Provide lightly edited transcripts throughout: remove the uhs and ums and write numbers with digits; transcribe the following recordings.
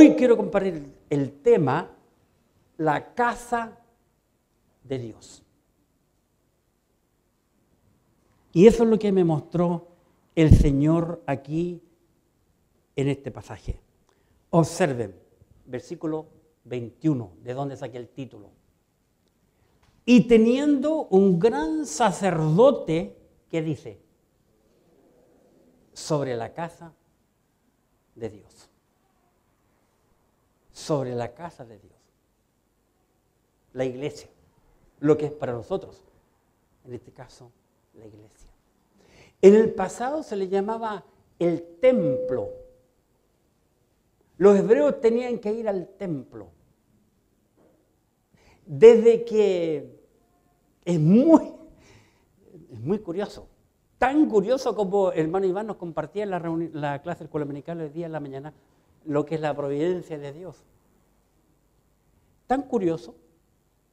Hoy quiero compartir el tema, la casa de Dios. Y eso es lo que me mostró el Señor aquí en este pasaje. Observen, versículo 21, de donde saqué el título. Y teniendo un gran sacerdote, ¿qué dice? Sobre la casa de Dios. Sobre la casa de Dios. La iglesia. Lo que es para nosotros. En este caso, la iglesia. En el pasado se le llamaba el templo. Los hebreos tenían que ir al templo. Desde que es muy curioso. Tan curioso como el hermano Iván nos compartía en la clase del escuela dominical el día de la mañana, lo que es la providencia de Dios. Tan curioso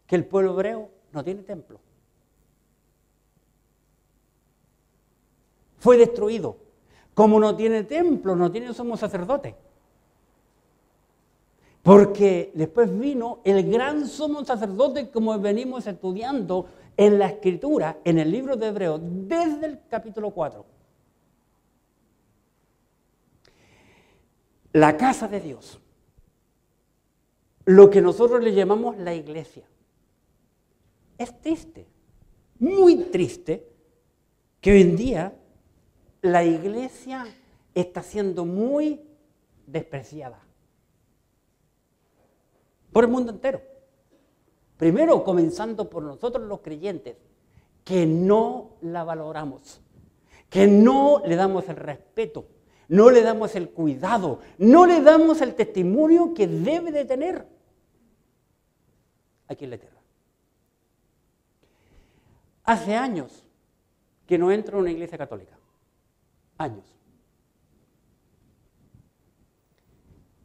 que el pueblo hebreo no tiene templo. Fue destruido. Como no tiene templo, no tiene sumo sacerdote. Porque después vino el gran sumo sacerdote, como venimos estudiando en la Escritura, en el libro de Hebreos, desde el capítulo 4. La casa de Dios. Lo que nosotros le llamamos la iglesia. Es triste, muy triste, que hoy en día la iglesia está siendo muy despreciada por el mundo entero. Primero, comenzando por nosotros los creyentes, que no la valoramos, que no le damos el respeto, no le damos el cuidado, no le damos el testimonio que debe de tener aquí en la tierra. Hace años que no entro en una iglesia católica. Años.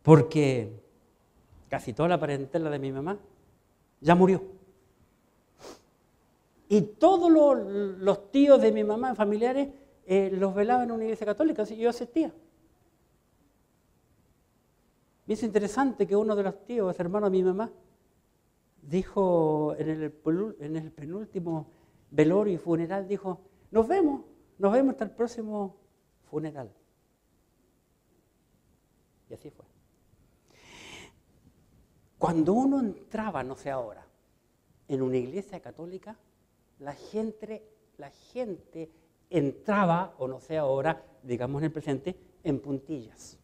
Porque casi toda la parentela de mi mamá ya murió. Y todos los tíos de mi mamá, familiares, los velaban en una iglesia católica, así yo asistía. Y es interesante que uno de los tíos, hermano de mi mamá, dijo en el penúltimo velorio y funeral, dijo, nos vemos hasta el próximo funeral. Y así fue. Cuando uno entraba, no sé ahora, en una iglesia católica, la gente entraba, o no sé ahora, digamos en el presente, en puntillas.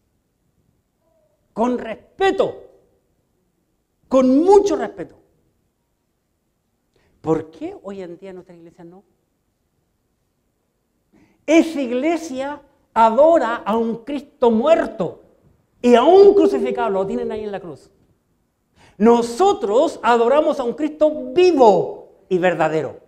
Con respeto, con mucho respeto. ¿Por qué hoy en día nuestra iglesia no? Esa iglesia adora a un Cristo muerto y a un crucificado, lo tienen ahí en la cruz. Nosotros adoramos a un Cristo vivo y verdadero.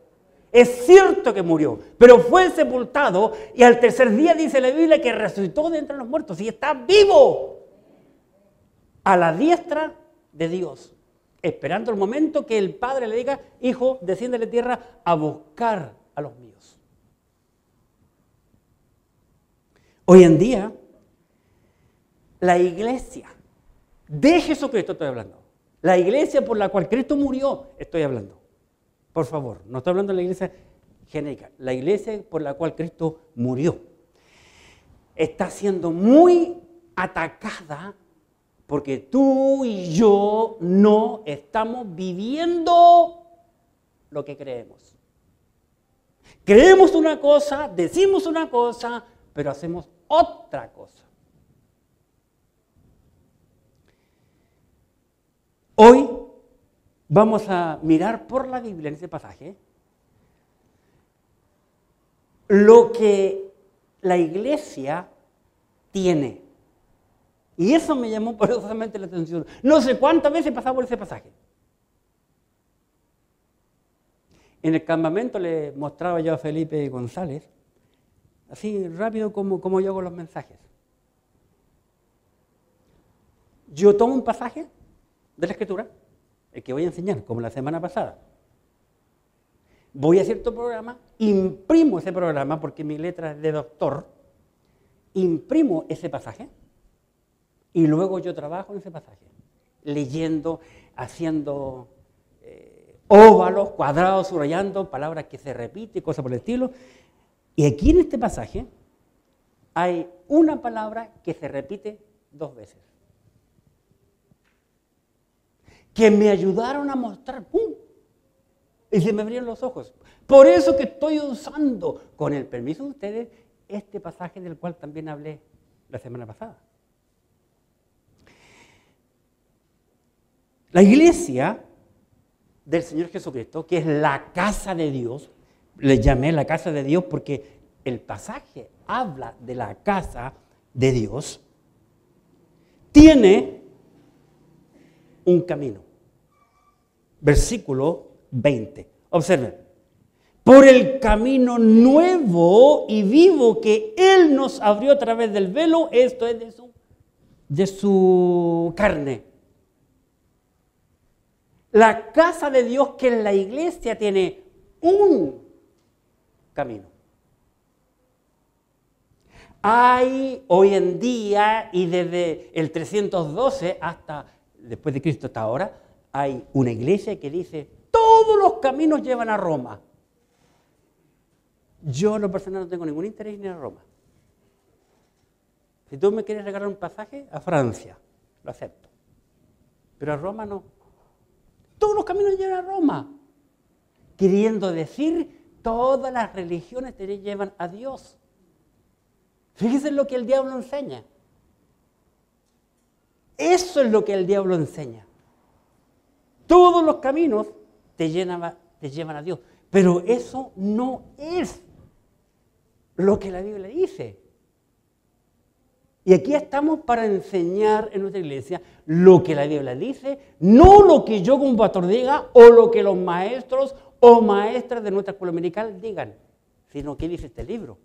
Es cierto que murió, pero fue sepultado y al tercer día dice la Biblia que resucitó de entre los muertos y está vivo a la diestra de Dios, esperando el momento que el Padre le diga, hijo, desciende de la tierra a buscar a los míos. Hoy en día, la iglesia de Jesucristo estoy hablando, la iglesia por la cual Cristo murió estoy hablando. Por favor, no estoy hablando de la iglesia genérica, la iglesia por la cual Cristo murió. Está siendo muy atacada porque tú y yo no estamos viviendo lo que creemos. Creemos una cosa, decimos una cosa, pero hacemos otra cosa. Hoy vamos a mirar por la Biblia en ese pasaje lo que la iglesia tiene. Y eso me llamó poderosamente la atención. No sé cuántas veces he pasado por ese pasaje. En el campamento le mostraba yo a Felipe González, así rápido como yo hago los mensajes. Yo tomo un pasaje de la Escritura, el que voy a enseñar, como la semana pasada. Voy a cierto programa, imprimo ese programa, porque mi letra es de doctor, imprimo ese pasaje, Y luego yo trabajo en ese pasaje, leyendo, haciendo óvalos, cuadrados, subrayando, palabras que se repiten, cosas por el estilo. Y aquí en este pasaje hay una palabra que se repite 2 veces. Que me ayudaron a mostrar, ¡pum! Y se me abrieron los ojos. Por eso que estoy usando, con el permiso de ustedes, este pasaje del cual también hablé la semana pasada. La iglesia del Señor Jesucristo, que es la casa de Dios, le llamé la casa de Dios porque el pasaje habla de la casa de Dios, tiene un camino. Versículo 20. Observen. Por el camino nuevo y vivo que Él nos abrió a través del velo, esto es de su carne. La casa de Dios, que es la iglesia, tiene un camino. Hay hoy en día, y desde el 312 hasta después de Cristo hasta ahora, hay una iglesia que dice, todos los caminos llevan a Roma. Yo en lo personal no tengo ningún interés en ir a Roma. Si tú me quieres regalar un pasaje, a Francia, lo acepto. Pero a Roma no. Todos los caminos llevan a Roma. Queriendo decir, todas las religiones te llevan a Dios. Fíjense lo que el diablo enseña. Eso es lo que el diablo enseña. Todos los caminos te llevan a Dios. Pero eso no es lo que la Biblia dice. Y aquí estamos para enseñar en nuestra iglesia lo que la Biblia dice, no lo que yo como pastor diga o lo que los maestros o maestras de nuestra escuela dominical digan, sino qué dice este libro.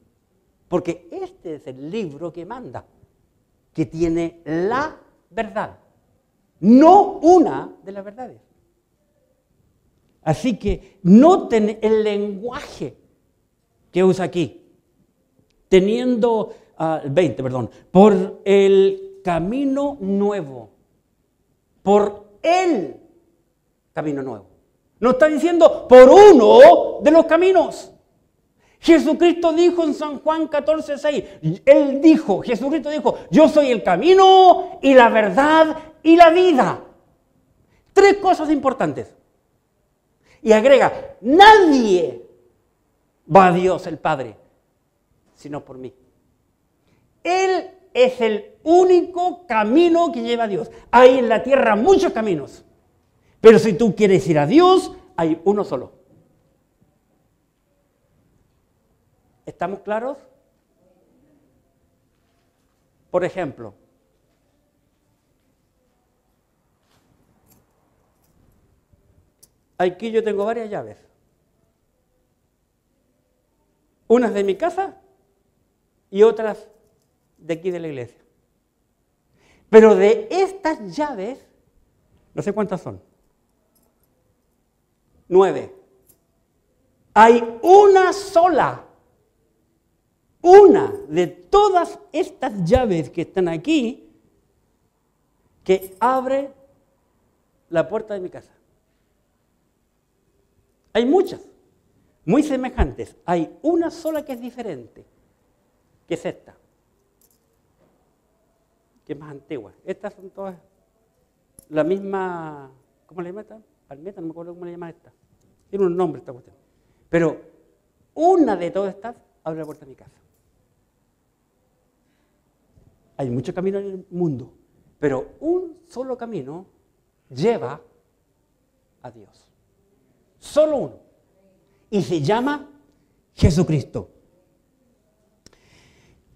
Porque este es el libro que manda, que tiene la verdad, no una de las verdades. Así que noten el lenguaje que usa aquí, teniendo 20, por el camino nuevo, por el camino nuevo. No está diciendo por uno de los caminos. Jesucristo dijo en San Juan 14:6, Jesucristo dijo, yo soy el camino y la verdad y la vida. 3 cosas importantes. Y agrega, nadie va a Dios el Padre, sino por mí. Él es el único camino que lleva a Dios. Hay en la tierra muchos caminos, pero si tú quieres ir a Dios, hay uno solo. ¿Estamos claros? Por ejemplo, aquí yo tengo varias llaves. Unas de mi casa y otras de aquí de la iglesia. Pero de estas llaves, no sé cuántas son, 9. Hay una sola. Una de todas estas llaves que están aquí que abre la puerta de mi casa. Hay muchas, muy semejantes. Hay una sola que es diferente, que es esta, que es más antigua. Estas son todas la misma, ¿cómo le llaman esta? Palmeta, no me acuerdo cómo le llaman esta. Tiene un nombre esta cuestión. Pero una de todas estas abre la puerta de mi casa. Hay muchos caminos en el mundo, pero un solo camino lleva a Dios. Solo uno. Y se llama Jesucristo.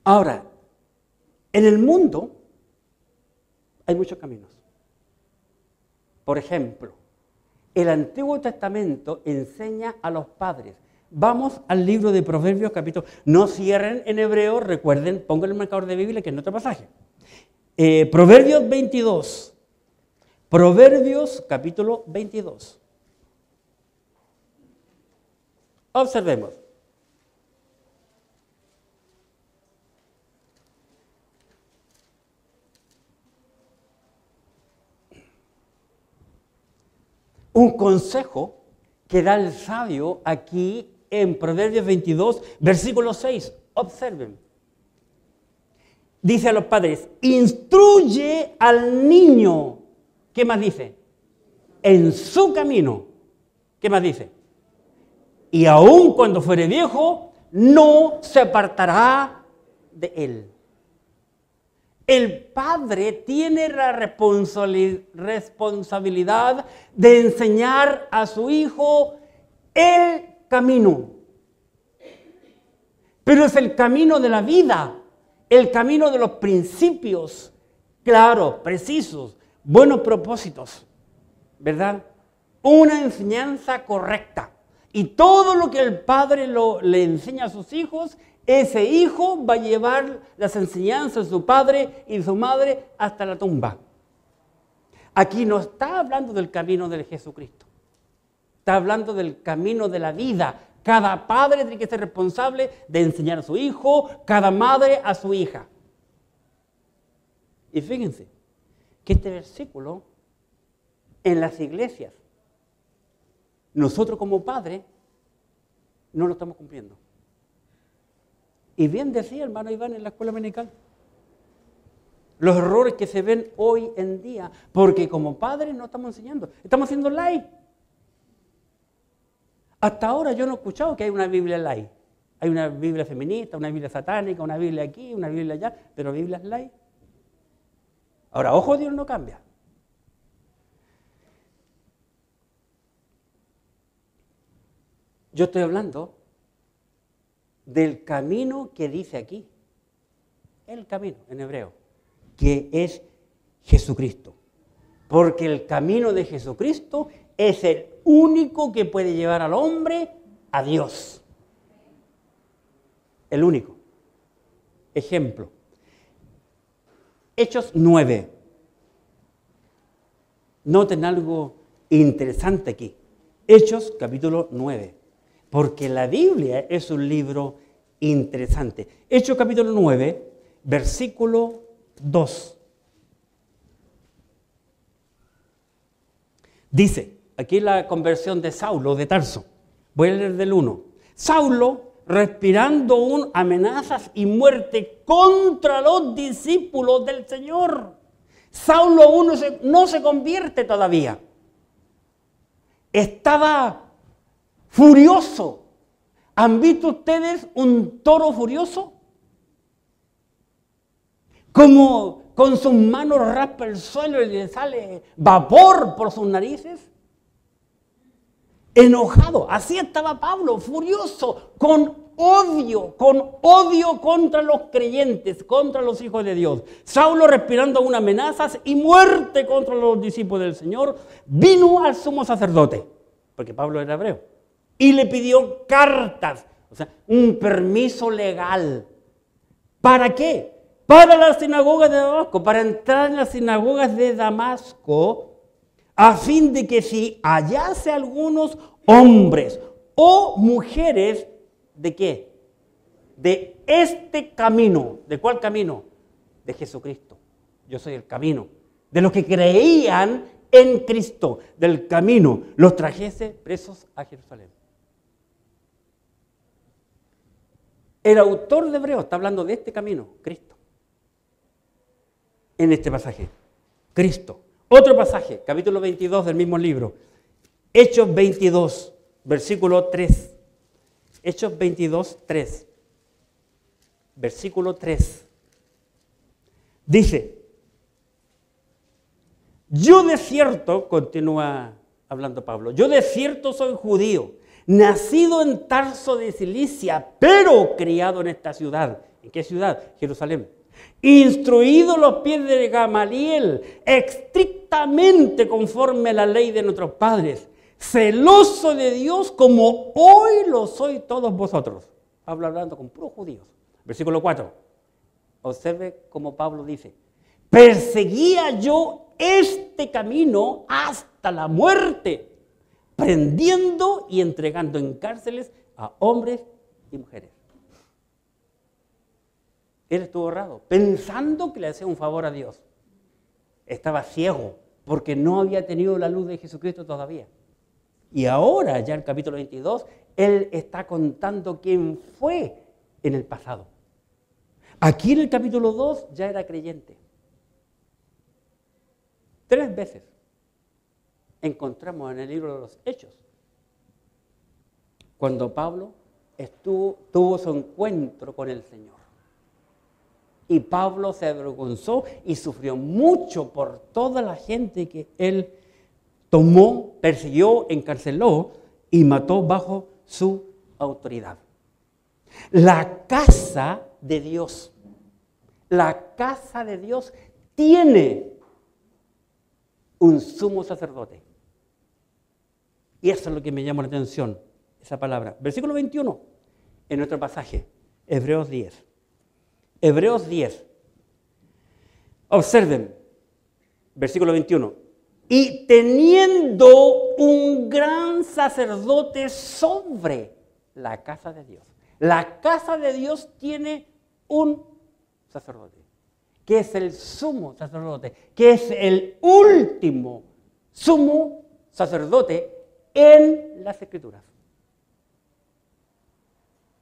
Ahora, en el mundo hay muchos caminos. Por ejemplo, el Antiguo Testamento enseña a los padres. Vamos al libro de Proverbios, capítulo. No cierren en hebreo, recuerden, pongan el marcador de Biblia, que es nuestro pasaje. Proverbios 22. Proverbios, capítulo 22. Observemos. un consejo que da el sabio aquí en Proverbios 22, versículo 6. Observen. Dice a los padres, instruye al niño. ¿Qué más dice? En su camino. ¿Qué más dice? Y aun cuando fuere viejo, no se apartará de él. El padre tiene la responsabilidad de enseñar a su hijo el camino. Pero es el camino de la vida, el camino de los principios, claros, precisos, buenos propósitos, ¿verdad? Una enseñanza correcta. Y todo lo que el padre le enseña a sus hijos, ese hijo va a llevar las enseñanzas de su padre y de su madre hasta la tumba. Aquí no está hablando del camino de Jesucristo. Está hablando del camino de la vida. Cada padre tiene que ser responsable de enseñar a su hijo, cada madre a su hija. Y fíjense que este versículo en las iglesias, nosotros como padres no lo estamos cumpliendo. Y bien decía hermano Iván en la escuela dominical, los errores que se ven hoy en día, porque como padres no estamos enseñando, estamos haciendo light. Hasta ahora yo no he escuchado que hay una Biblia light. Hay una Biblia feminista, una Biblia satánica, una Biblia aquí, una Biblia allá, pero Biblia es light. Ahora, ojo, Dios no cambia. Yo estoy hablando del camino que dice aquí. El camino en hebreo, que es Jesucristo. Porque el camino de Jesucristo es el único que puede llevar al hombre a Dios. El único. Ejemplo. Hechos 9. Noten algo interesante aquí. Hechos capítulo 9. Porque la Biblia es un libro interesante. Hechos capítulo 9, versículo 2. Dice, aquí la conversión de Saulo de Tarso. Voy a leer del 1. Saulo, respirando amenazas y muerte contra los discípulos del Señor. Saulo aún no se convierte todavía. Estaba furioso. ¿Han visto ustedes un toro furioso? Como con sus manos raspa el suelo y le sale vapor por sus narices. Enojado. Así estaba Pablo, furioso, con odio contra los creyentes, contra los hijos de Dios. Saulo, respirando aún amenazas y muerte contra los discípulos del Señor, vino al sumo sacerdote, porque Pablo era hebreo, y le pidió cartas, o sea, un permiso legal. ¿Para qué? Para las sinagogas de Damasco, para entrar en las sinagogas de Damasco, a fin de que si hallase algunos hombres o mujeres, ¿de qué? De este camino. ¿De cuál camino? De Jesucristo. Yo soy el camino. De los que creían en Cristo, del camino, los trajese presos a Jerusalén. El autor de Hebreos está hablando de este camino, Cristo. En este pasaje, Cristo. Otro pasaje, capítulo 22 del mismo libro. Hechos 22, versículo 3. Hechos 22, 3. Versículo 3. Dice, yo de cierto, continúa hablando Pablo, yo de cierto soy judío, nacido en Tarso de Cilicia, pero criado en esta ciudad. ¿En qué ciudad? Jerusalén. Instruido los pies de Gamaliel, estrictamente conforme a la ley de nuestros padres, celoso de Dios como hoy lo sois todos vosotros. Pablo hablando con puros judíos. Versículo 4. Observe cómo Pablo dice, perseguía yo este camino hasta la muerte, prendiendo y entregando en cárceles a hombres y mujeres. Él estuvo errado, pensando que le hacía un favor a Dios. Estaba ciego, porque no había tenido la luz de Jesucristo todavía. Y ahora, ya en el capítulo 22, él está contando quién fue en el pasado. Aquí en el capítulo 2 ya era creyente. 3 veces encontramos en el libro de los Hechos cuando Pablo tuvo su encuentro con el Señor. Y Pablo se avergonzó y sufrió mucho por toda la gente que él tomó, persiguió, encarceló y mató bajo su autoridad. La casa de Dios tiene un sumo sacerdote. Y eso es lo que me llama la atención, esa palabra. Versículo 21, en nuestro pasaje, Hebreos 10. Hebreos 10. Observen, versículo 21. Y teniendo un gran sacerdote sobre la casa de Dios. La casa de Dios tiene un sacerdote, que es el sumo sacerdote, que es el último sumo sacerdote en las Escrituras.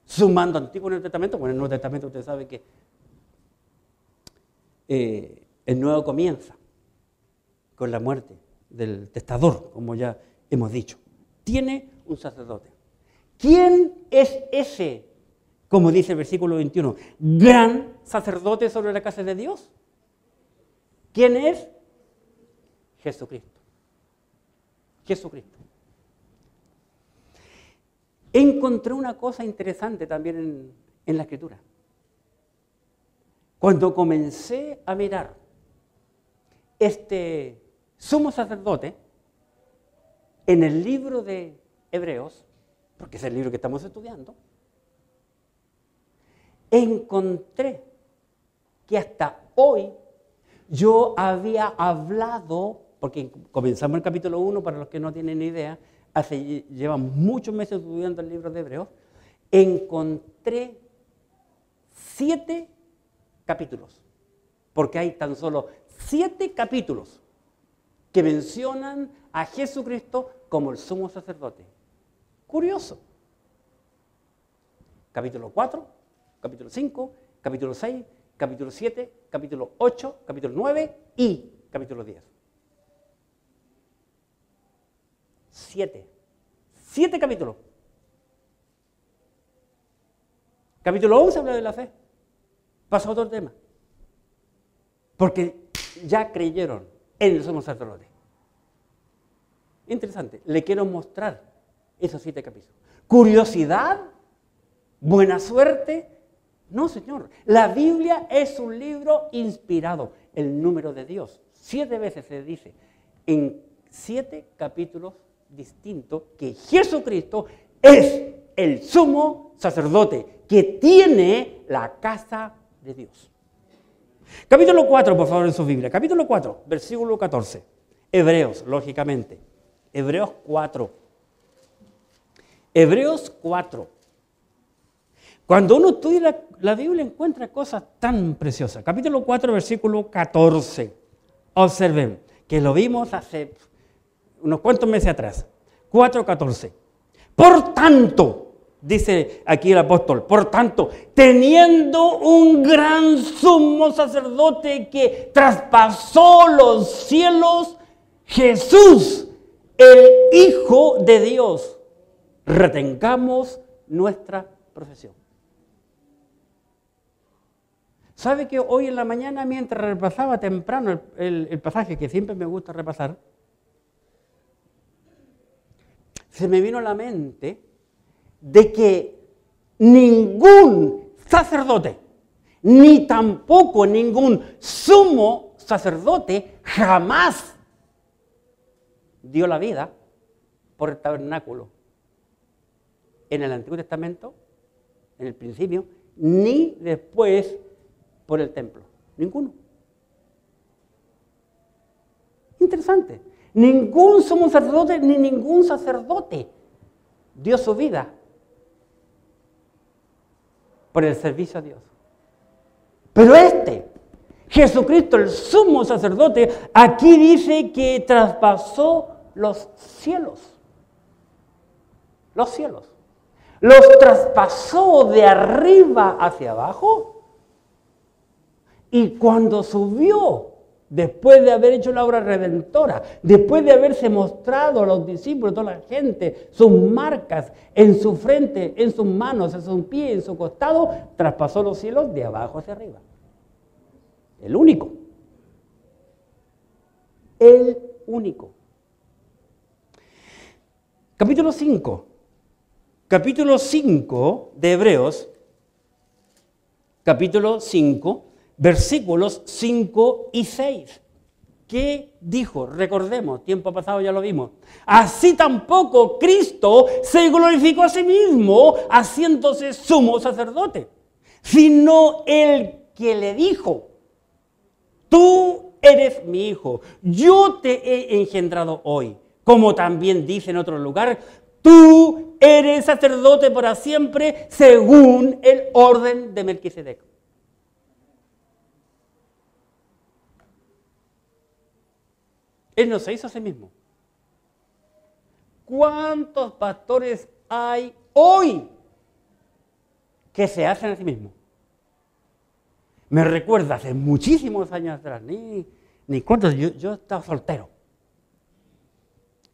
Sumando Antiguo y Nuevo Testamento, bueno, en el Nuevo Testamento usted sabe que el Nuevo comienza con la muerte del testador, como ya hemos dicho. Tiene un sacerdote. ¿Quién es ese, como dice el versículo 21, gran sacerdote sobre la casa de Dios? ¿Quién es? Jesucristo. Jesucristo. Encontré una cosa interesante también en la Escritura. Cuando comencé a mirar este sumo sacerdote en el libro de Hebreos, porque es el libro que estamos estudiando, encontré que hasta hoy yo había hablado, porque comenzamos el capítulo 1, para los que no tienen idea, llevan muchos meses estudiando el libro de Hebreos, encontré 7 capítulos, porque hay tan solo 7 capítulos que mencionan a Jesucristo como el sumo sacerdote. Curioso. Capítulo 4, capítulo 5, capítulo 6, capítulo 7, capítulo 8, capítulo 9 y capítulo 10. 7 capítulos. Capítulo 11 habla de la fe. Pasa a otro tema. Porque ya creyeron en el sumo sacerdote. Interesante. Le quiero mostrar esos 7 capítulos. ¿Curiosidad? ¿Buena suerte? No, señor. La Biblia es un libro inspirado. El número de Dios. 7 veces se dice en 7 capítulos distintos que Jesucristo es el sumo sacerdote que tiene la casa de Dios. Capítulo 4, por favor, en su Biblia. Capítulo 4, versículo 14. Hebreos, lógicamente. Hebreos 4. Hebreos 4. Cuando uno estudia la Biblia encuentra cosas tan preciosas. Capítulo 4, versículo 14. Observen, que lo vimos hace unos cuantos meses atrás. 4:14. Por tanto, dice aquí el apóstol, por tanto, teniendo un gran sumo sacerdote que traspasó los cielos, Jesús, el Hijo de Dios, retengamos nuestra profesión. ¿Sabe que hoy en la mañana, mientras repasaba temprano el pasaje que siempre me gusta repasar, se me vino a la mente de que ningún sacerdote, ni tampoco ningún sumo sacerdote, jamás dio la vida por el tabernáculo en el Antiguo Testamento, en el principio, ni después por el templo. Ninguno. Interesante. Ningún sumo sacerdote ni ningún sacerdote dio su vida por el servicio a Dios. Pero Jesucristo, el sumo sacerdote, aquí dice que traspasó los cielos. los cielos. Los traspasó de arriba hacia abajo. Y cuando subió, después de haber hecho la obra redentora, después de haberse mostrado a los discípulos, a toda la gente, sus marcas en su frente, en sus manos, en sus pies, en su costado, traspasó los cielos de abajo hacia arriba. El único. El único. Capítulo 5. Capítulo 5 de Hebreos. Capítulo 5. Versículos 5 y 6. ¿Qué dijo? Recordemos, tiempo pasado ya lo vimos. Así tampoco Cristo se glorificó a sí mismo, haciéndose sumo sacerdote, sino el que le dijo: tú eres mi hijo, yo te he engendrado hoy. Como también dice en otro lugar: tú eres sacerdote para siempre, según el orden de Melquisedec. Él no se hizo a sí mismo. ¿Cuántos pastores hay hoy que se hacen a sí mismos? Me recuerda hace muchísimos años atrás, ni cuántos, yo estaba soltero.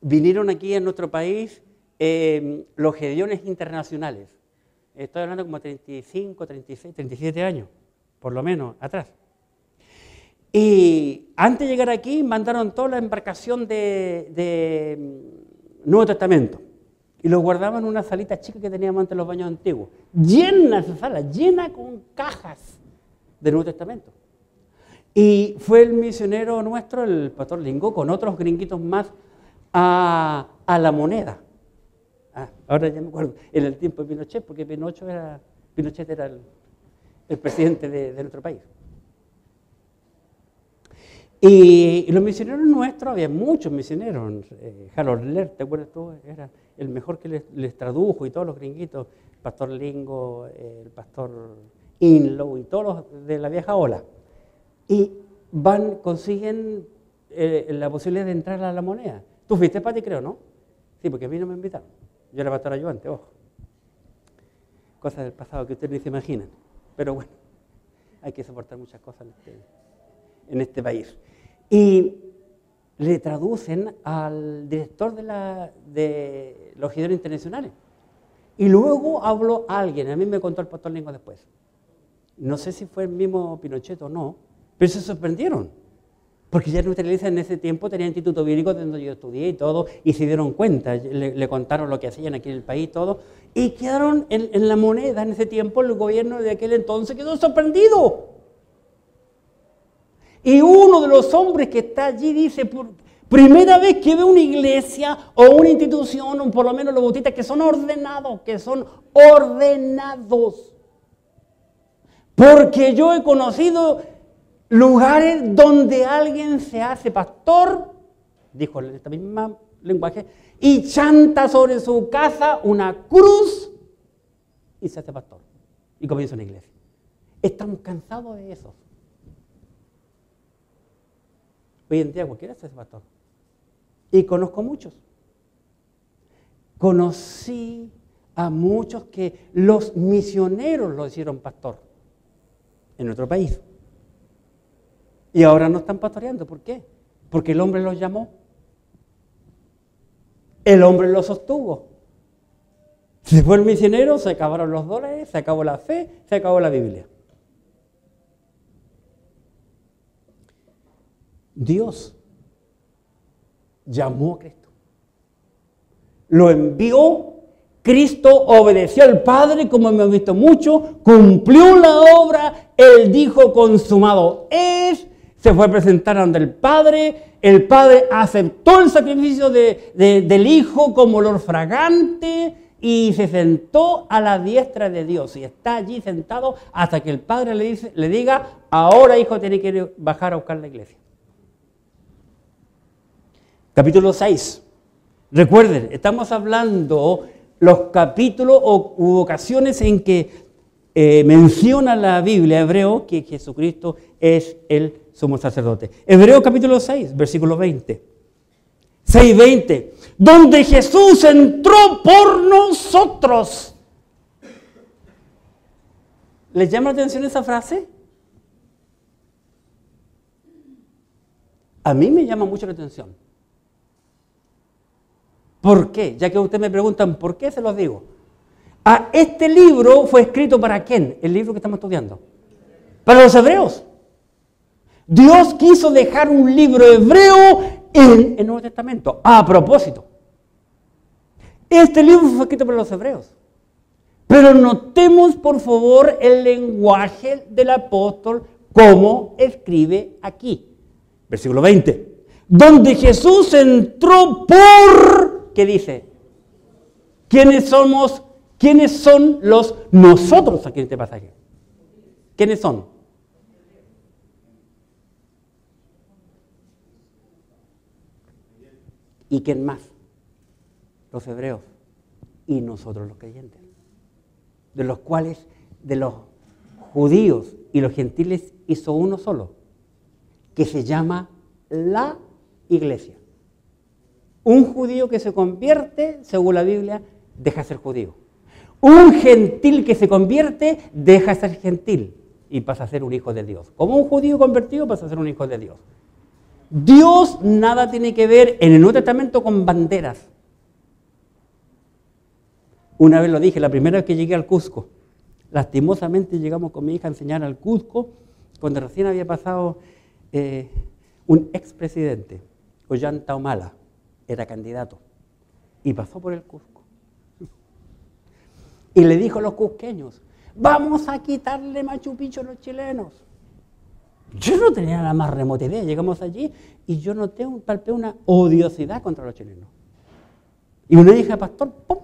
Vinieron aquí en nuestro país los Gedeones internacionales. Estoy hablando como 35, 36, 37 años, por lo menos, atrás. Y antes de llegar aquí, mandaron toda la embarcación de Nuevo Testamento. Y los guardaban en una salita chica que teníamos antes los baños antiguos. Llena esa sala, llena con cajas del Nuevo Testamento. Y fue el misionero nuestro, el pastor Lingo, con otros gringuitos más, a La Moneda. Ahora ya me acuerdo, en el tiempo de Pinochet, porque Pinochet era el presidente de nuestro país. Y los misioneros nuestros, había muchos misioneros. Harold Lehr, ¿te acuerdas tú? Era el mejor que les tradujo, y todos los gringuitos, el pastor Lingo, el pastor Inlow y todos los de la vieja ola. Y consiguen la posibilidad de entrar a La Moneda. ¿Tú fuiste, Pati, creo, no? Sí, porque a mí no me invitaron. Yo era pastor ayudante, ojo. Cosas del pasado que ustedes ni se imaginan. Pero bueno, hay que soportar muchas cosas en este país. Y le traducen al director de los Gedeones internacionales. Y luego habló alguien, a mí me contó el pastor Lingo después. No sé si fue el mismo Pinochet o no, pero se sorprendieron. Porque ya nuestra iglesia en ese tiempo tenía instituto bíblico donde yo estudié y todo, y se dieron cuenta, le contaron lo que hacían aquí en el país y todo, y quedaron en La Moneda en ese tiempo, el gobierno de aquel entonces quedó sorprendido. Y uno de los hombres que está allí dice: por primera vez que veo una iglesia o una institución, o por lo menos los bautistas, que son ordenados, Porque yo he conocido lugares donde alguien se hace pastor, dijo en esta misma lenguaje, y chanta sobre su casa una cruz y se hace pastor. Y comienza una iglesia. Estamos cansados de eso. Hoy en día cualquiera se hace pastor. Y conozco muchos. Conocí a muchos que los misioneros lo hicieron pastor en nuestro país. Y ahora no están pastoreando. ¿Por qué? Porque el hombre los llamó. El hombre los sostuvo. Se fue el misionero, se acabaron los dólares, se acabó la fe, se acabó la Biblia. Dios llamó a Cristo. Lo envió. Cristo obedeció al Padre, como hemos visto mucho, cumplió la obra, Él dijo: consumado es. Se fue a presentar ante el Padre aceptó el sacrificio del Hijo como olor fragante y se sentó a la diestra de Dios y está allí sentado hasta que el Padre le diga: ahora, hijo, tiene que bajar a buscar la iglesia. Capítulo 6. Recuerden, estamos hablando los capítulos u ocasiones en que menciona la Biblia hebreo que Jesucristo es el sumo sacerdote. Hebreos capítulo 6, versículo 20. 6:20, donde Jesús entró por nosotros. ¿Les llama la atención esa frase? A mí me llama mucho la atención. ¿Por qué? Ya que ustedes me preguntan por qué, se los digo. Este libro fue escrito ¿para quién? El libro que estamos estudiando. Para los hebreos. Dios quiso dejar un libro hebreo en el Nuevo Testamento. A propósito. Este libro fue escrito para los hebreos. Pero notemos, por favor, el lenguaje del apóstol, como escribe aquí. Versículo 20. Donde Jesús entró por... ¿Qué dice? ¿Quiénes somos? ¿Quiénes son los nosotros aquí en este pasaje? ¿Quiénes son? ¿Y quién más? Los hebreos y nosotros los creyentes, de los cuales, de los judíos y los gentiles hizo uno solo, que se llama la iglesia. Un judío que se convierte, según la Biblia, deja de ser judío. Un gentil que se convierte, deja de ser gentil y pasa a ser un hijo de Dios. Como un judío convertido pasa a ser un hijo de Dios. Dios nada tiene que ver en el Nuevo Testamento con banderas. Una vez lo dije, la primera vez que llegué al Cusco, lastimosamente llegamos con mi hija a enseñar al Cusco, cuando recién había pasado un expresidente, Ollanta Humala, era candidato, y pasó por el Cusco. Y le dijo a los cusqueños, vamos a quitarle Machu Picchu a los chilenos. Yo no tenía la más remota idea, llegamos allí y yo noté palpé una odiosidad contra los chilenos. Y una hija de pastor, ¡pum!,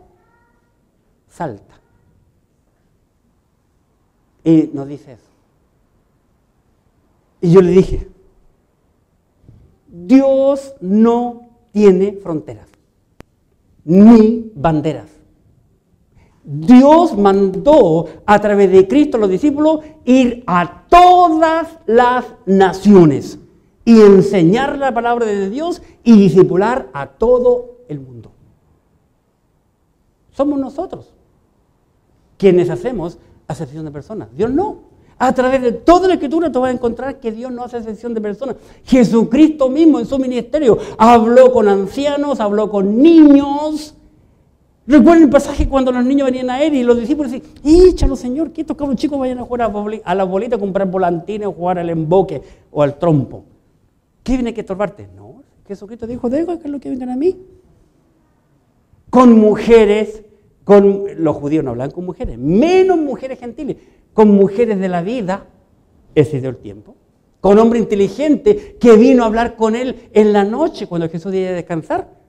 salta. Y nos dice eso. Y yo le dije, Dios no tiene fronteras, ni banderas. Dios mandó a través de Cristo a los discípulos ir a todas las naciones y enseñar la palabra de Dios y discipular a todo el mundo. Somos nosotros quienes hacemos acepción de personas. Dios no. A través de toda la Escritura tú vas a encontrar que Dios no hace acepción de personas. Jesucristo mismo en su ministerio habló con ancianos, habló con niños. Recuerden el pasaje cuando los niños venían a él y los discípulos decían, échalo, Señor, que estos cabros chicos vayan a jugar a la bolita, a comprar volantines o jugar al emboque o al trompo. ¿Qué viene que estorbarte? No, Jesucristo dijo, deja que es lo que vengan a mí. Con mujeres, con los judíos no hablan con mujeres, menos mujeres gentiles, con mujeres de la vida, ese dio el tiempo. Con hombre inteligente que vino a hablar con él en la noche cuando Jesús iba a descansar.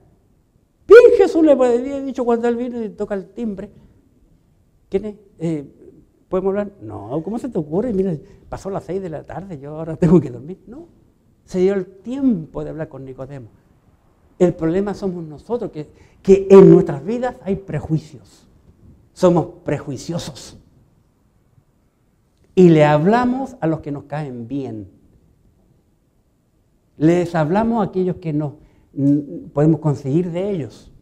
Bien, Jesús le había dicho cuando él vino y toca el timbre. ¿Quién es? ¿Podemos hablar? No, ¿cómo se te ocurre? Mira, pasó las 6 de la tarde, yo ahora tengo que dormir. No, se dio el tiempo de hablar con Nicodemo. El problema somos nosotros, que en nuestras vidas hay prejuicios. Somos prejuiciosos. Y le hablamos a los que nos caen bien. Les hablamos a aquellos que nos podemos conseguir de ellos.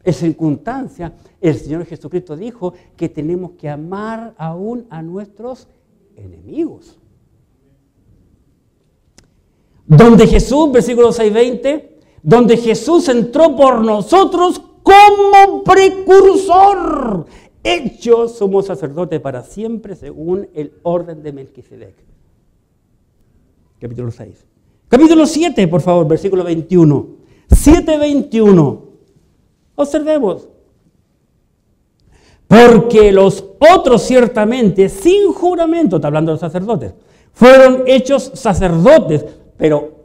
En circunstancia, el Señor Jesucristo dijo que tenemos que amar aún a nuestros enemigos. Donde Jesús, versículo 6:20, donde Jesús entró por nosotros como precursor, hecho sumo sacerdote para siempre según el orden de Melquisedec. Capítulo 6. Capítulo 7, por favor, versículo 21. 7:21. Observemos. Porque los otros ciertamente, sin juramento, está hablando de los sacerdotes, fueron hechos sacerdotes, pero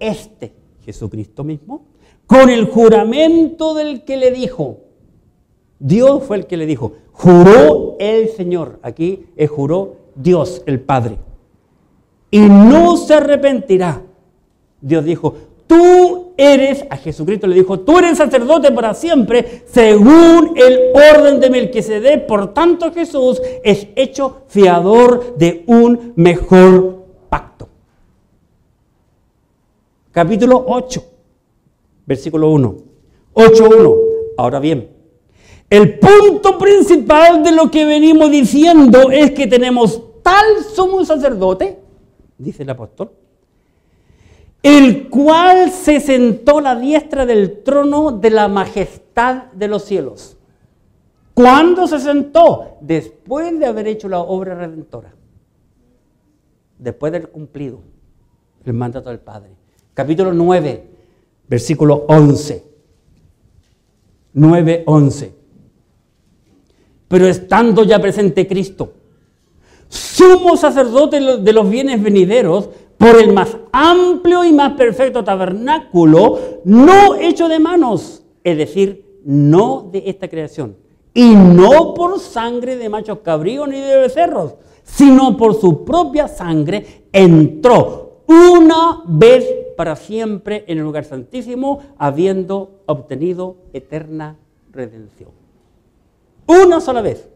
Jesucristo mismo, con el juramento del que le dijo, Dios fue el que le dijo, juró el Señor, aquí juró Dios el Padre, y no se arrepentirá. Dios dijo, tú eres, a Jesucristo le dijo, tú eres sacerdote para siempre, según el orden de Melquisedec. Por tanto, Jesús es hecho fiador de un mejor pacto. Capítulo 8. versículo 1. 8:1. Ahora bien, el punto principal de lo que venimos diciendo es que tenemos tal sumo sacerdote, dice el apóstol, el cual se sentó a la diestra del trono de la majestad de los cielos. ¿Cuándo se sentó? Después de haber hecho la obra redentora. Después de haber cumplido el mandato del Padre. Capítulo 9, versículo 11. 9:11. Pero estando ya presente Cristo, sumo sacerdote de los bienes venideros, por el más amplio y más perfecto tabernáculo, no hecho de manos, es decir, no de esta creación, y no por sangre de machos cabríos ni de becerros, sino por su propia sangre, entró una vez para siempre en el lugar santísimo, habiendo obtenido eterna redención. Una sola vez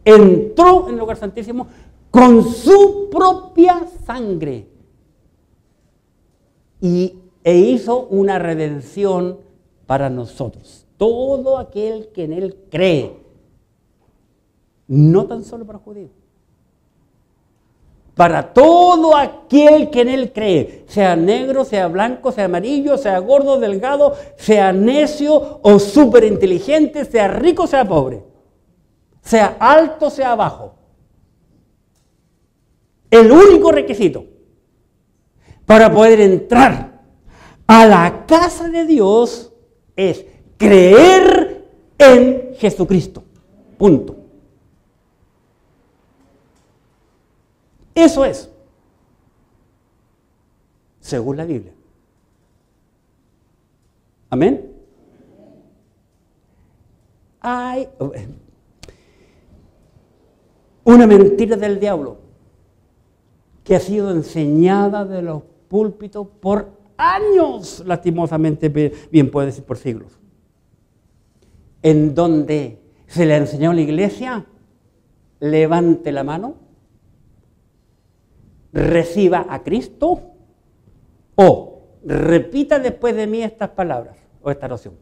entró en el lugar santísimo con su propia sangre e hizo una redención para nosotros. Todo aquel que en él cree, no tan solo para judíos, para todo aquel que en él cree, sea negro, sea blanco, sea amarillo, sea gordo, delgado, sea necio o súper inteligente, sea rico, sea pobre, sea alto, sea bajo. El único requisito para poder entrar a la casa de Dios es creer en Jesucristo. Punto. Eso es, según la Biblia. ¿Amén? Hay una mentira del diablo que ha sido enseñada de los púlpitos por años, lastimosamente, bien puede decir por siglos, en donde se le enseñó a la iglesia: levante la mano, reciba a Cristo o repita después de mí estas palabras o esta oración.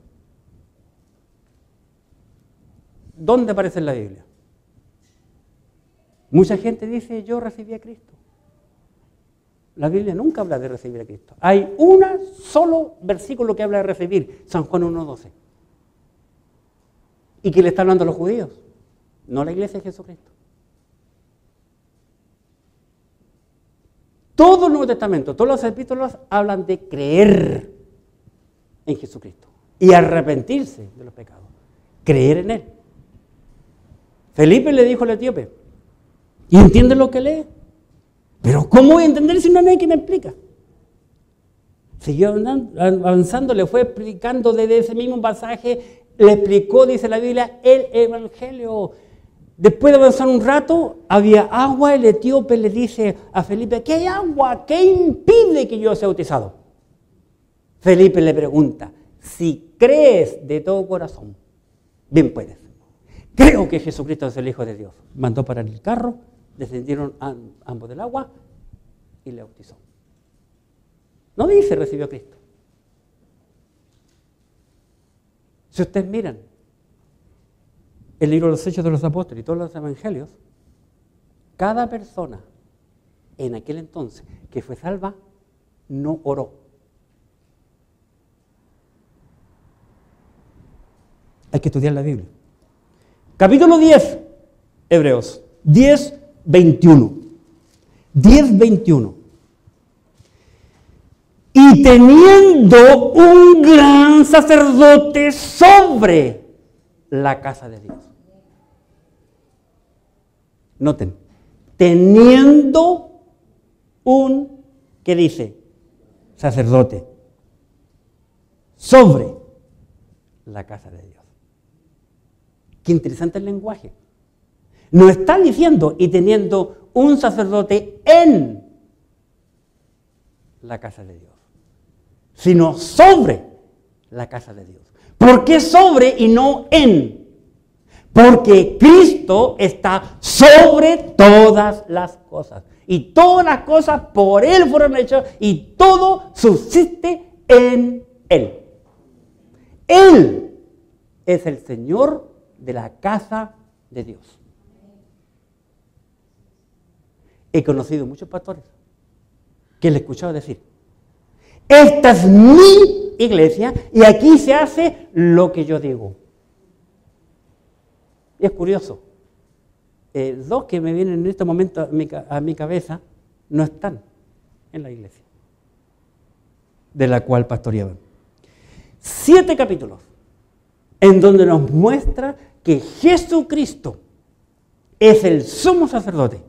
¿Dónde aparece en la Biblia? Mucha gente dice: yo recibí a Cristo. La Biblia nunca habla de recibir a Cristo. Hay un solo versículo que habla de recibir, San Juan 1:12. ¿Y que le está hablando a los judíos? No a la iglesia de Jesucristo. Todo el Nuevo Testamento, todos los epístolas hablan de creer en Jesucristo y arrepentirse de los pecados. Creer en Él. Felipe le dijo al etíope: ¿y entiende lo que lee? Pero ¿cómo voy a entender si no hay nadie que me explica? Siguió avanzando, le fue explicando desde ese mismo pasaje, le explicó, dice la Biblia, el Evangelio. Después de avanzar un rato, había agua, el etíope le dice a Felipe: ¿qué hay agua? ¿Qué impide que yo sea bautizado? Felipe le pregunta: si crees de todo corazón, bien puedes. Creo que Jesucristo es el Hijo de Dios. Mandó parar el carro, descendieron ambos del agua y le bautizó. No dice recibió a Cristo. Si ustedes miran el libro de los Hechos de los Apóstoles y todos los evangelios, cada persona en aquel entonces que fue salva no oró. Hay que estudiar la Biblia. Capítulo 10, Hebreos 10:21. 10:21. Y teniendo un gran sacerdote sobre la casa de Dios. Noten, teniendo un, ¿qué dice? Sacerdote sobre la casa de Dios. Qué interesante el lenguaje. No está diciendo y teniendo un sacerdote en la casa de Dios, sino sobre la casa de Dios. ¿Por qué sobre y no en? Porque Cristo está sobre todas las cosas. Y todas las cosas por Él fueron hechas y todo subsiste en Él. Él es el Señor de la casa de Dios. He conocido muchos pastores que le he escuchado decir, esta es mi iglesia y aquí se hace lo que yo digo. Y es curioso, dos que me vienen en este momento a mi cabeza no están en la iglesia de la cual pastoreaban. 7 capítulos en donde nos muestra que Jesucristo es el sumo sacerdote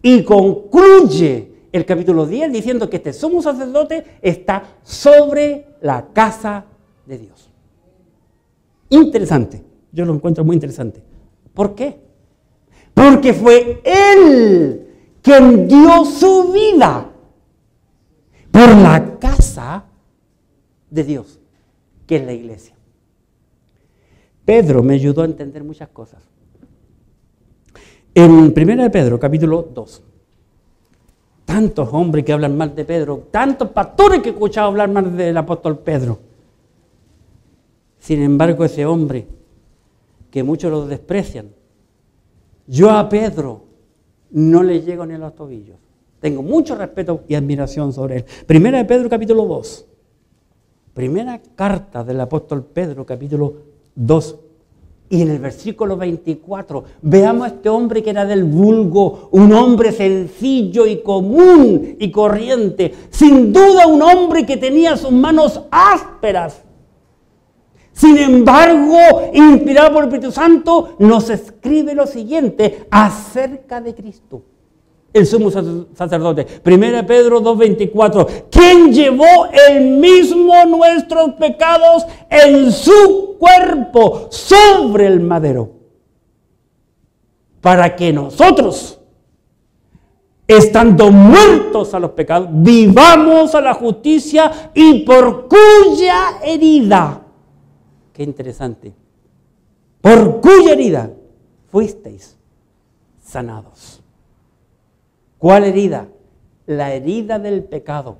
y concluye el capítulo 10 diciendo que este sumo sacerdote está sobre la casa de Dios. Interesante, yo lo encuentro muy interesante. ¿Por qué? Porque fue Él quien dio su vida por la casa de Dios, que es la iglesia. Pedro me ayudó a entender muchas cosas. En 1 de Pedro, capítulo 2, tantos hombres que hablan mal de Pedro, tantos pastores que he escuchado hablar mal del apóstol Pedro. Sin embargo, ese hombre, que muchos lo desprecian, yo a Pedro no le llego ni a los tobillos. Tengo mucho respeto y admiración sobre él. 1 de Pedro, capítulo 2. Primera carta del apóstol Pedro, capítulo 2. Y en el versículo 24, veamos a este hombre que era del vulgo, un hombre sencillo y común y corriente. Sin duda un hombre que tenía sus manos ásperas. Sin embargo, inspirado por el Espíritu Santo, nos escribe lo siguiente acerca de Cristo, el sumo sacerdote. 1 Pedro 2:24, quien llevó él mismo nuestros pecados en su cuerpo sobre el madero, para que nosotros, estando muertos a los pecados, vivamos a la justicia y por cuya herida, qué interesante, por cuya herida fuisteis sanados. ¿Cuál herida? La herida del pecado.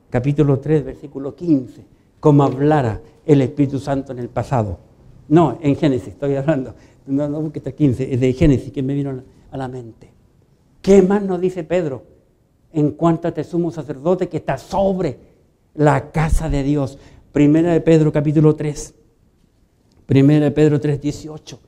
Capítulo 3, versículo 15. Como hablara el Espíritu Santo en el pasado. No, en Génesis estoy hablando. No busques hasta 15, es de Génesis que me vino a la mente. ¿Qué más nos dice Pedro en cuanto a este sumo sacerdote que está sobre la casa de Dios? 1 de Pedro, capítulo 3. 1 de Pedro 3, 18.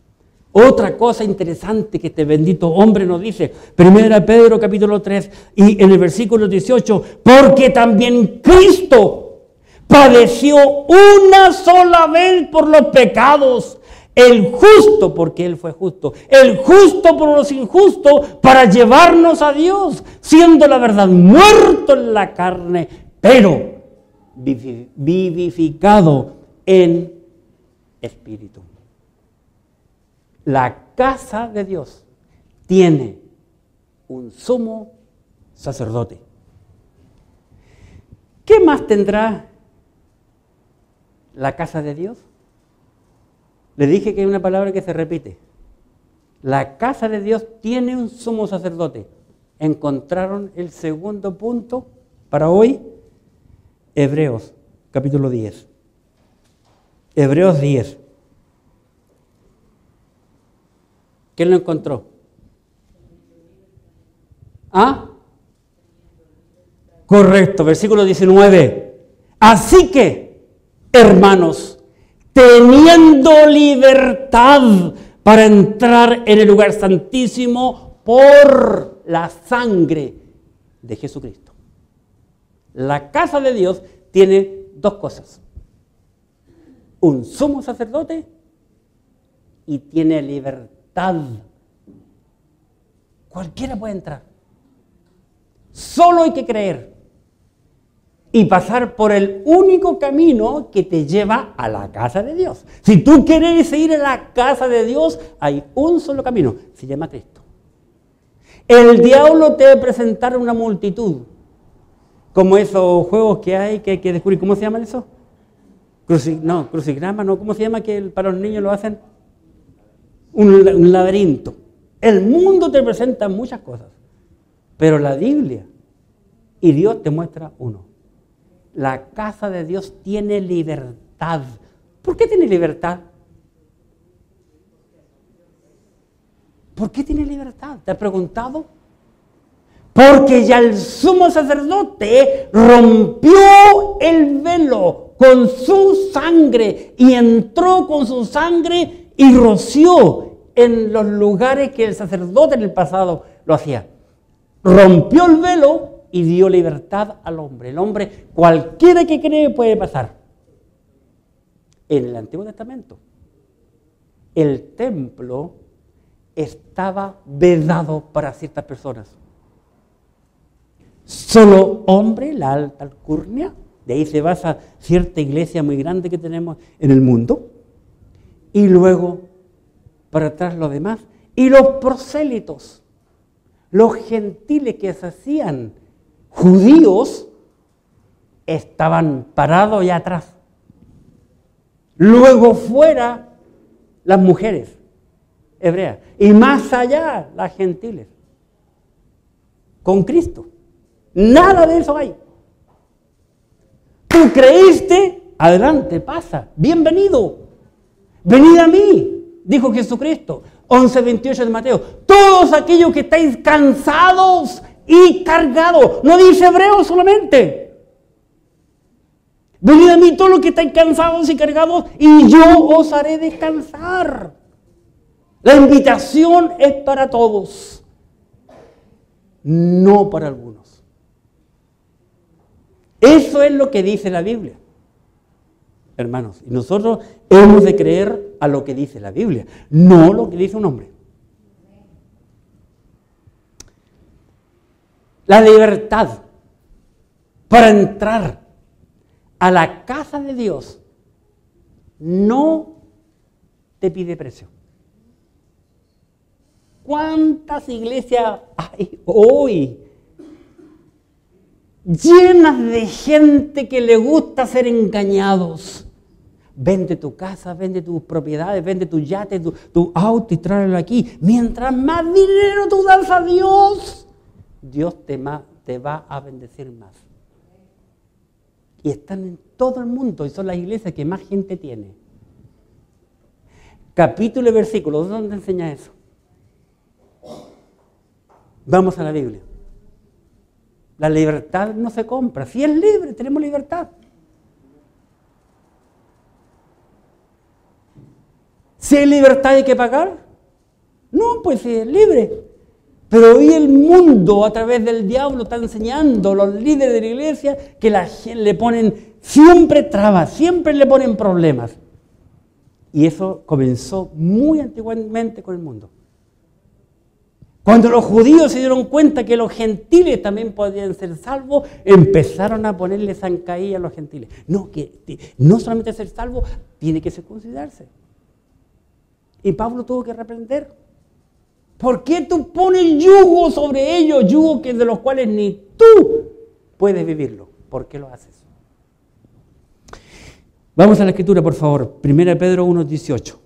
Otra cosa interesante que este bendito hombre nos dice, 1 Pedro capítulo 3 y en el versículo 18, porque también Cristo padeció una sola vez por los pecados, el justo porque Él fue justo, el justo por los injustos para llevarnos a Dios, siendo la verdad muerto en la carne, pero vivificado en espíritu. La casa de Dios tiene un sumo sacerdote. ¿Qué más tendrá la casa de Dios? Le dije que hay una palabra que se repite. La casa de Dios tiene un sumo sacerdote. ¿Encontraron el segundo punto para hoy? Hebreos, capítulo 10. Hebreos 10. ¿Quién lo encontró? ¿Ah? Correcto, versículo 19. Así que, hermanos, teniendo libertad para entrar en el lugar santísimo por la sangre de Jesucristo. La casa de Dios tiene dos cosas. Un sumo sacerdote y tiene libertad. Cualquiera puede entrar. Solo hay que creer y pasar por el único camino que te lleva a la casa de Dios. Si tú quieres ir a la casa de Dios, hay un solo camino, se llama Cristo. El diablo te va a presentar una multitud, como esos juegos que hay que descubrir. ¿Cómo se llaman eso? Crucigrama, no, ¿cómo se llama que para los niños lo hacen? Un laberinto. El mundo te presenta muchas cosas, pero la Biblia y Dios te muestra uno. la casa de Dios tiene libertad. ¿Por qué tiene libertad? ¿Por qué tiene libertad? ¿Te has preguntado? Porque ya el sumo sacerdote rompió el velo con su sangre y entró con su sangre y roció en los lugares que el sacerdote en el pasado lo hacía. Rompió el velo y dio libertad al hombre. El hombre, cualquiera que cree, puede pasar. En el Antiguo Testamento, el templo estaba vedado para ciertas personas. Solo hombre, la alta alcurnia, de ahí se basa cierta iglesia muy grande que tenemos en el mundo, y luego para atrás lo demás, y los prosélitos, los gentiles que se hacían judíos, estaban parados allá atrás. Luego fuera las mujeres hebreas, y más allá las gentiles, con Cristo. Nada de eso hay. Tú creíste, adelante, pasa, bienvenido. Venid a mí, dijo Jesucristo. 11:28 de Mateo. Todos aquellos que estáis cansados y cargados. No dice hebreos solamente. Venid a mí todos los que estáis cansados y cargados y yo os haré descansar. La invitación es para todos, no para algunos. Eso es lo que dice la Biblia, hermanos. Y nosotros hemos de creer a lo que dice la Biblia, no lo que dice un hombre. La libertad para entrar a la casa de Dios no te pide precio. ¿Cuántas iglesias hay hoy llenas de gente que le gusta ser engañados? Vende tu casa, vende tus propiedades, vende tu yate, tu auto y tráelo aquí. Mientras más dinero tú das a Dios, Dios te va a bendecir más. Y están en todo el mundo y son las iglesias que más gente tiene. Capítulo y versículo, ¿dónde enseña eso? Vamos a la Biblia. La libertad no se compra. Si es libre, tenemos libertad. Si hay libertad, ¿hay que pagar? No, pues si es libre. Pero hoy el mundo, a través del diablo, está enseñando a los líderes de la iglesia que la gente le ponen siempre trabas, siempre le ponen problemas. Y eso comenzó muy antiguamente con el mundo. Cuando los judíos se dieron cuenta que los gentiles también podían ser salvos, empezaron a ponerle zancadilla a los gentiles. No, que no solamente ser salvo, tiene que circuncidarse. Y Pablo tuvo que reprender. ¿Por qué tú pones yugo sobre ellos, yugo de los cuales ni tú puedes vivirlo? ¿Por qué lo haces? Vamos a la escritura, por favor. 1 Pedro 1:18.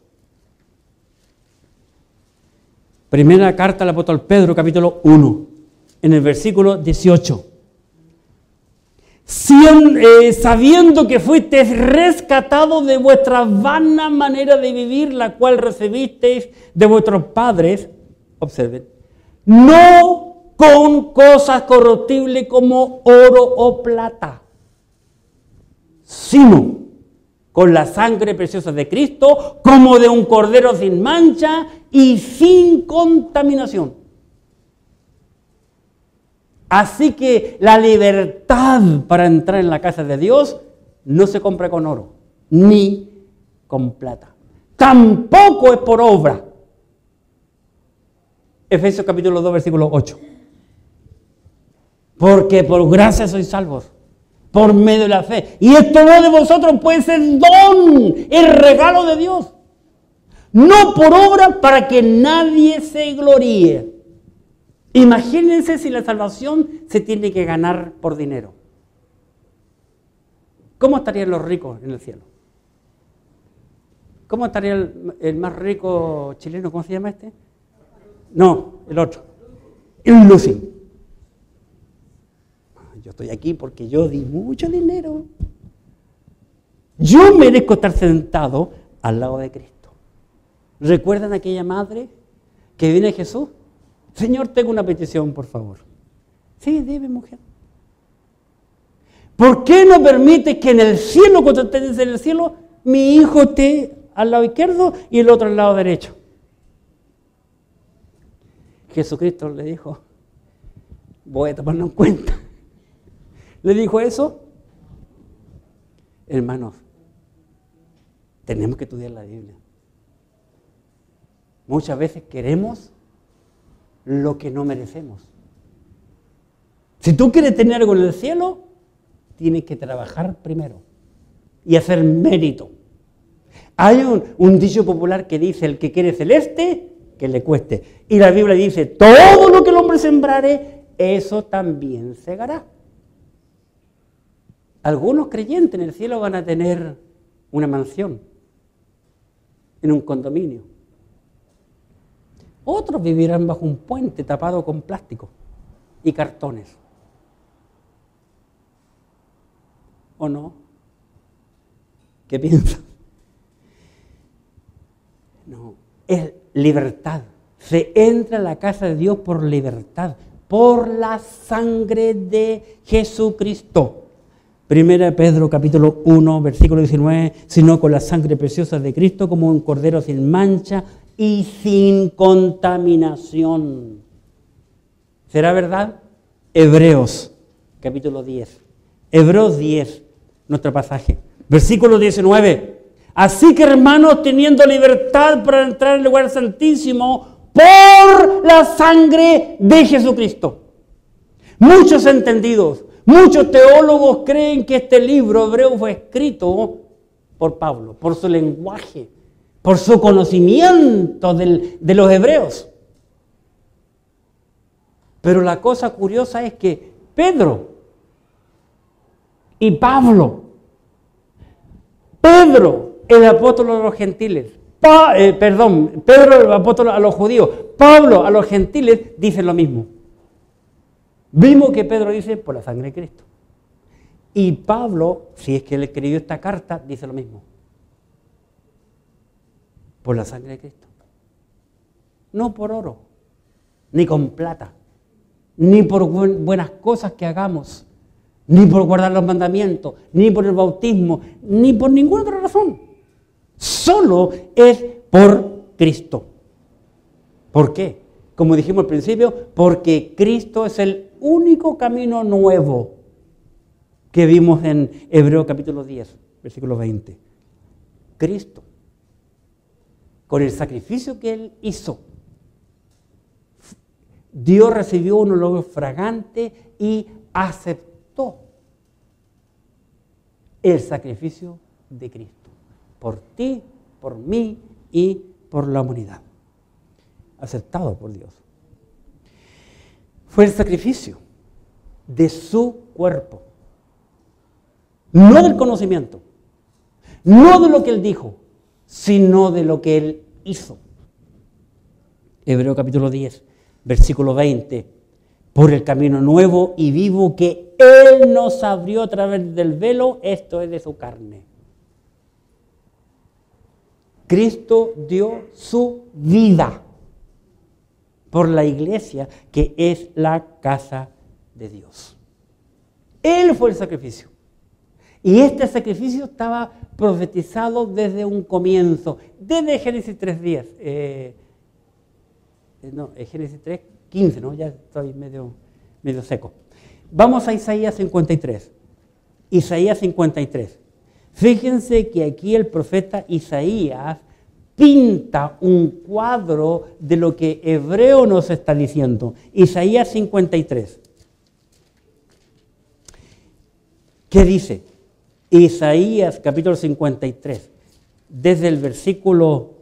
Primera carta al apóstol Pedro, capítulo 1, en el versículo 18. Sabiendo que fuisteis rescatados de vuestra vana manera de vivir, la cual recibisteis de vuestros padres, observen, no con cosas corruptibles como oro o plata, sino con la sangre preciosa de Cristo, como de un cordero sin mancha y sin contaminación. Así que la libertad para entrar en la casa de Dios no se compra con oro, ni con plata. Tampoco es por obra. Efesios capítulo 2, versículo 8. Porque por gracia sois salvos, por medio de la fe. Y esto no de vosotros, pues es don, el regalo de Dios. No por obra para que nadie se gloríe. Imagínense si la salvación se tiene que ganar por dinero. ¿Cómo estarían los ricos en el cielo? ¿Cómo estaría el más rico chileno? ¿Cómo se llama este? No, el otro. El Lucy. yo estoy aquí porque yo di mucho dinero. Yo merezco estar sentado al lado de Cristo. ¿Recuerdan aquella madre que viene a Jesús? Señor, tengo una petición, por favor. Sí, dime, mujer. ¿Por qué no permites que en el cielo, cuando estés en el cielo, mi hijo esté al lado izquierdo y el otro al lado derecho? Jesucristo le dijo, voy a tomarlo en cuenta. ¿Le dijo eso? Hermanos, tenemos que estudiar la Biblia. Muchas veces queremos lo que no merecemos. Si tú quieres tener algo en el cielo, tienes que trabajar primero y hacer mérito. Hay un dicho popular que dice, el que quiere celeste, que le cueste. Y la Biblia dice, todo lo que el hombre sembrare, eso también segará. Algunos creyentes en el cielo van a tener una mansión, en un condominio. Otros vivirán bajo un puente tapado con plástico y cartones. ¿O no? ¿Qué piensan? No, es libertad. Se entra a la casa de Dios por libertad, por la sangre de Jesucristo. 1 Pedro capítulo 1, versículo 19, sino con la sangre preciosa de Cristo como un cordero sin mancha y sin contaminación. ¿Será verdad? Hebreos capítulo 10. Hebreos 10, nuestro pasaje. Versículo 19. Así que, hermanos, teniendo libertad para entrar en el lugar santísimo por la sangre de Jesucristo. Muchos entendidos, muchos teólogos creen que este libro hebreo fue escrito por Pablo, por su lenguaje, por su conocimiento de los hebreos. Pero la cosa curiosa es que Pedro y Pablo, Pedro, el apóstol a los gentiles, Pedro el apóstol a los judíos, Pablo a los gentiles, dicen lo mismo. Vimos que Pedro dice por la sangre de Cristo. Y Pablo, si es que él escribió esta carta, dice lo mismo. Por la sangre de Cristo. No por oro, ni con plata, ni por buenas cosas que hagamos, ni por guardar los mandamientos, ni por el bautismo, ni por ninguna otra razón. Solo es por Cristo. ¿Por qué? Como dijimos al principio, porque Cristo es el único camino nuevo que vimos en Hebreos capítulo 10, versículo 20. Cristo, con el sacrificio que Él hizo, Dios recibió un olor fragante y aceptó el sacrificio de Cristo. Por ti, por mí y por la humanidad. Aceptado por Dios. Fue el sacrificio de su cuerpo. No del conocimiento. No de lo que Él dijo, sino de lo que Él hizo. Hebreos capítulo 10, versículo 20. Por el camino nuevo y vivo que Él nos abrió a través del velo, esto es de su carne. Cristo dio su vida por la iglesia, que es la casa de Dios. Él fue el sacrificio. Y este sacrificio estaba profetizado desde un comienzo, desde Génesis 3:10. Génesis 3:15, ¿no? Ya estoy medio seco. Vamos a Isaías 53. Isaías 53. Fíjense que aquí el profeta Isaías pinta un cuadro de lo que Hebreo nos está diciendo. Isaías 53. ¿Qué dice? Isaías capítulo 53, desde el versículo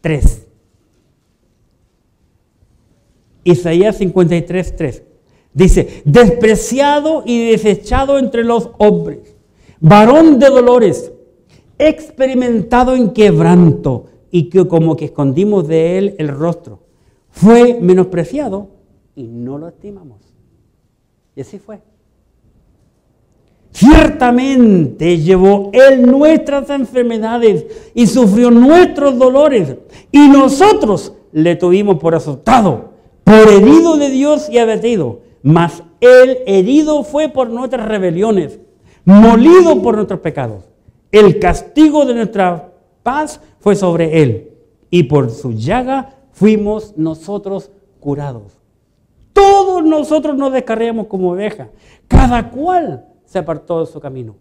3. Isaías 53, 3. Dice, despreciado y desechado entre los hombres, varón de dolores, experimentado en quebranto, y que como que escondimos de él el rostro. Fue menospreciado y no lo estimamos. Y así fue. Ciertamente llevó Él nuestras enfermedades y sufrió nuestros dolores, y nosotros le tuvimos por azotado, por herido de Dios y abatido. Mas Él herido fue por nuestras rebeliones, molido por nuestros pecados. El castigo de nuestra paz fue sobre Él, y por su llaga fuimos nosotros curados. Todos nosotros nos descarriamos como ovejas, cada cual se apartó de su camino.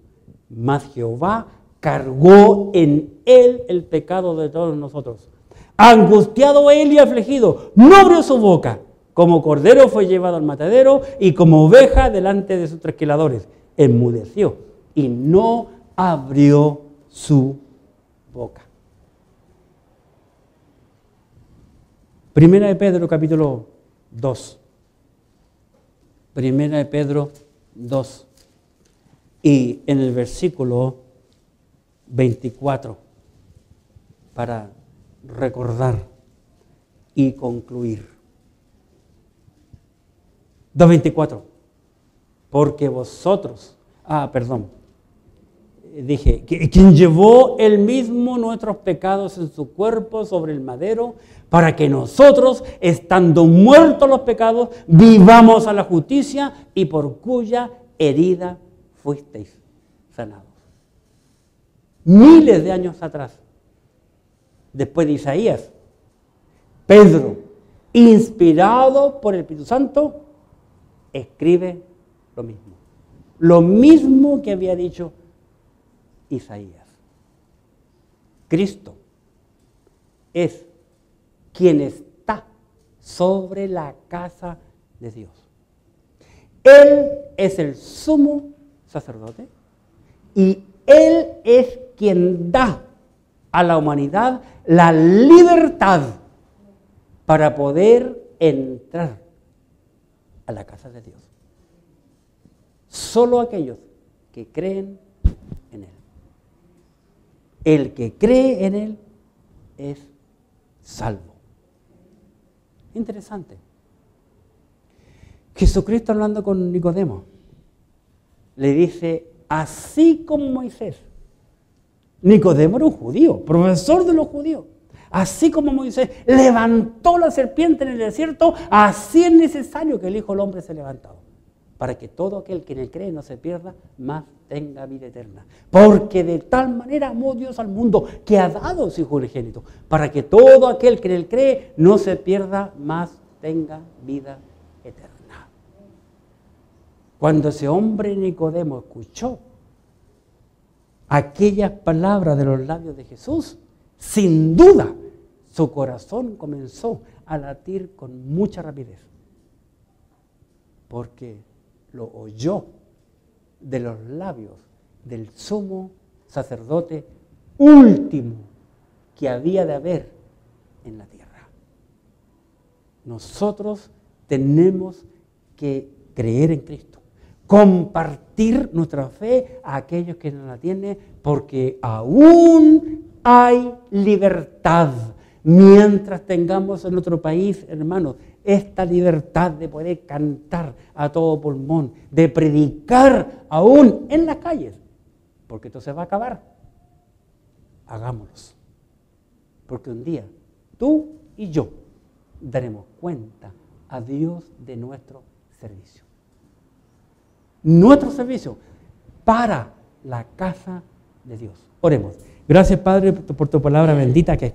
Mas Jehová cargó en Él el pecado de todos nosotros. Angustiado Él y afligido, no abrió su boca. Como cordero fue llevado al matadero, y como oveja delante de sus trasquiladores. Enmudeció y no abrió su boca. Primera de Pedro, capítulo 2. Primera de Pedro 2. Y en el versículo 24, para recordar y concluir. 2:24. Porque vosotros, dije, quien llevó él mismo nuestros pecados en su cuerpo sobre el madero, para que nosotros, estando muertos los pecados, vivamos a la justicia, y por cuya herida fuisteis sanados. Miles de años atrás, después de Isaías, Pedro, inspirado por el Espíritu Santo, escribe lo mismo que había dicho Isaías. Cristo es quien está sobre la casa de Dios. Él es el sumo sacerdote y Él es quien da a la humanidad la libertad para poder entrar a la casa de Dios. Solo aquellos que creen en Él. El que cree en Él es salvo. Interesante. Jesucristo, hablando con Nicodemo, le dice, así como Moisés. Nicodemo era un judío, profesor de los judíos. Así como Moisés levantó la serpiente en el desierto, así es necesario que el Hijo del Hombre sea levantado, para que todo aquel que en él cree no se pierda, mas tenga vida eterna. Porque de tal manera amó Dios al mundo, que ha dado su Hijo unigénito, para que todo aquel que en él cree no se pierda, mas tenga vida eterna. Cuando ese hombre Nicodemo escuchó aquellas palabras de los labios de Jesús, sin duda su corazón comenzó a latir con mucha rapidez, porque lo oyó de los labios del sumo sacerdote último que había de haber en la tierra. Nosotros tenemos que creer en Cristo, compartir nuestra fe a aquellos que no la tienen, porque aún hay libertad. Mientras tengamos en nuestro país, hermanos, esta libertad de poder cantar a todo pulmón, de predicar aún en las calles, porque esto se va a acabar. Hagámoslos, porque un día tú y yo daremos cuenta a Dios de nuestro servicio. Nuestro servicio para la casa de Dios. Oremos. Gracias, Padre, por tu palabra bendita que es